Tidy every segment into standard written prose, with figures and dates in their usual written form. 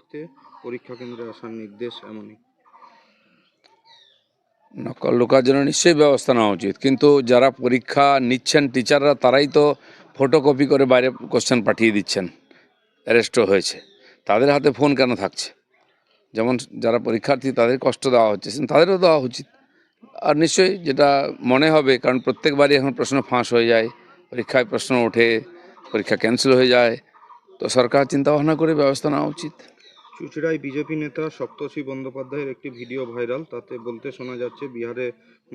রাখতে পরীক্ষা কেন্দ্রে আসার নির্দেশ এমনই। নকল লোকার জন্য নিশ্চয়ই ব্যবস্থা নেওয়া উচিত, কিন্তু যারা পরীক্ষা নিচ্ছেন টিচাররা তারাই তো ফটোকপি করে বাইরে কোশ্চেন পাঠিয়ে দিচ্ছেন, অ্যারেস্টও হয়েছে। তাদের হাতে ফোন কেন থাকছে? যেমন যারা পরীক্ষার্থী তাদের কষ্ট দেওয়া হচ্ছে, তাদেরও দেওয়া উচিত। আর নিশ্চয়ই যেটা মনে হবে, কারণ প্রত্যেকবারই এখন প্রশ্ন ফাঁস হয়ে যায়, পরীক্ষায় প্রশ্ন ওঠে, পরীক্ষা ক্যান্সেল হয়ে যায়, তো সরকার চিন্তাভাবনা করে ব্যবস্থা নেওয়া উচিত। চুঁচুড়ায় বিজেপি নেতা সপ্তর্ষি বন্দ্যোপাধ্যায়ের একটি ভিডিও ভাইরাল। তাতে বলতে শোনা যাচ্ছে বিহারে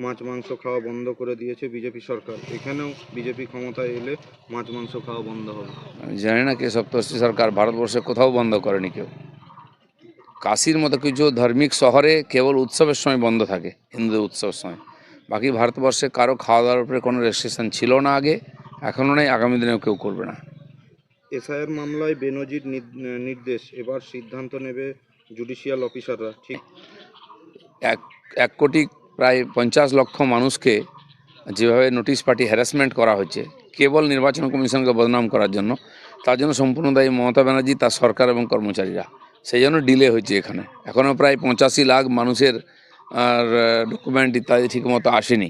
মাছ মাংস খাওয়া বন্ধ করে দিয়েছে বিজেপি সরকার। এখানেও বিজেপি ক্ষমতায় এলে মাছ মাংস খাওয়া বন্ধ হবে। আমি জানি না কে সপ্তর্ষি সরকার, ভারতবর্ষে কোথাও বন্ধ করেনি কেউ। কাশির মতো কিছু ধার্মিক শহরে কেবল উৎসবের সময় বন্ধ থাকে, হিন্দু উৎসবের সময়। বাকি ভারতবর্ষে কারো খাওয়া দাওয়ার উপরে কোনো রেস্ট্রিকশন ছিল না আগে, এখনও নেই, আগামী দিনেও কেউ করবে না। এসআইআর মামলায় বেনজির নির্দেশ, এবার সিদ্ধান্ত নেবে জুডিশিয়াল অফিসাররা, ঠিক? এক 1 কোটি প্রায় 50 লক্ষ মানুষকে যেভাবে নোটিশ পাঠিয়ে হ্যারাসমেন্ট করা হচ্ছে কেবল নির্বাচন কমিশনকে বদনাম করার জন্য, তার জন্য সম্পূর্ণ দায়ী মমতা ব্যানার্জি, তার সরকার এবং কর্মচারীরা। সেই জন্য ডিলে হয়েছে এখানে। এখনও প্রায় 85 লাখ মানুষের আর ডকুমেন্ট ইত্যাদি ঠিকমতো আসেনি।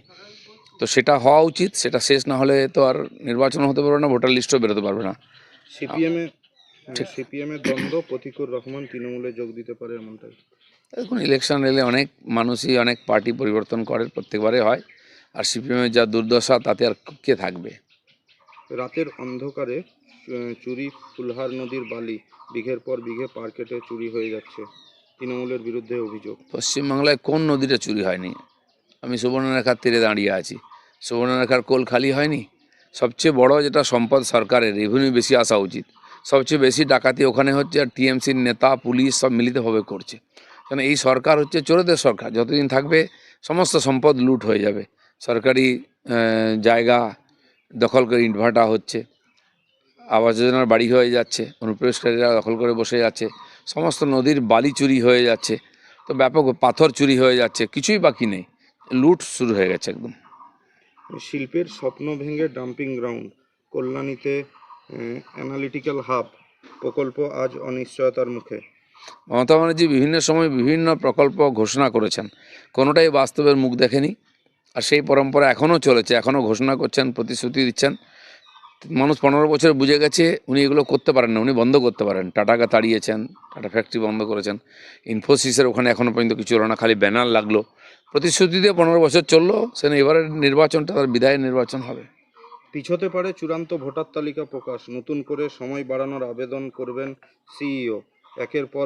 তো সেটা হওয়া উচিত, সেটা শেষ না হলে তো আর নির্বাচন হতে পারবে না, ভোটার লিস্টও বেরোতে পারবে না। সিপিএমের দ্বন্দ্ব, প্রতিকুর রহমান তৃণমূলে যোগ দিতে পারে এমনটাই। এখন ইলেকশন এলে অনেক মানুষই অনেক পার্টি পরিবর্তন করে, প্রত্যেকবারে হয়। আর সিপিএমের যা দুর্দশা, তাতে আর কে থাকবে? রাতের অন্ধকারে চুরি, ফুলহার নদীর বালি বিঘের পর বিঘে পার কেটে চুরি হয়ে যাচ্ছে, তৃণমূলের বিরুদ্ধে অভিযোগ। পশ্চিমবাংলায় কোন নদীটা চুরি হয়নি? আমি সুবর্ণরেখার তীরে দাঁড়িয়ে আছি, সুবর্ণরেখার কোল খালি হয়নি? সবচেয়ে বড় যেটা সম্পদ সরকারের, রেভিনিউ বেশি আসা উচিত, সবচেয়ে বেশি ডাকাতি ওখানে হচ্ছে। আর টিএমসির নেতা পুলিশ সব মিলিতভাবে করছে। কারণ এই সরকার হচ্ছে চোরেদের সরকার, যতদিন থাকবে সমস্ত সম্পদ লুট হয়ে যাবে। সরকারি জায়গা দখল করে ইটভাটা হচ্ছে, আবাস যোজনার বাড়ি হয়ে যাচ্ছে, অনুপ্রবেশকারীরা দখল করে বসে যাচ্ছে, সমস্ত নদীর বালি চুরি হয়ে যাচ্ছে, তো ব্যাপক পাথর চুরি হয়ে যাচ্ছে, কিছুই বাকি নেই, লুট শুরু হয়ে গেছে একদম। শিল্পের স্বপ্ন ভেঙে ডাম্পিং গ্রাউন্ড, কল্যাণীতে অ্যানালিটিক্যাল হাব প্রকল্প আজ অনিশ্চয়তার মুখে। মমতা ব্যানার্জি বিভিন্ন সময় বিভিন্ন প্রকল্প ঘোষণা করেছেন, কোনোটাই বাস্তবের মুখ দেখেনি। আর সেই পরম্পরা এখনও চলেছে, এখনও ঘোষণা করছেন, প্রতিশ্রুতি দিচ্ছেন। মানুষ 15 বছর বুঝে গেছে উনি এগুলো করতে পারেন না, উনি বন্ধ করতে পারেন। টাটাকে তাড়িয়েছেন, টাটা ফ্যাক্টরি বন্ধ করেছেন, ইনফোসিসের ওখানে এখনও পর্যন্ত কিছু হলো না, খালি ব্যানার লাগলো। প্রতিশ্রুতি দিয়ে 15 বছর চললো, সেখানে এবারের নির্বাচনটা তার বিদায়ের নির্বাচন হবে। পিছোতে পারে চূড়ান্ত ভোটার তালিকা প্রকাশ, নতুন করে সময় বাড়ানোর আবেদন করবেন সিইও। একের পর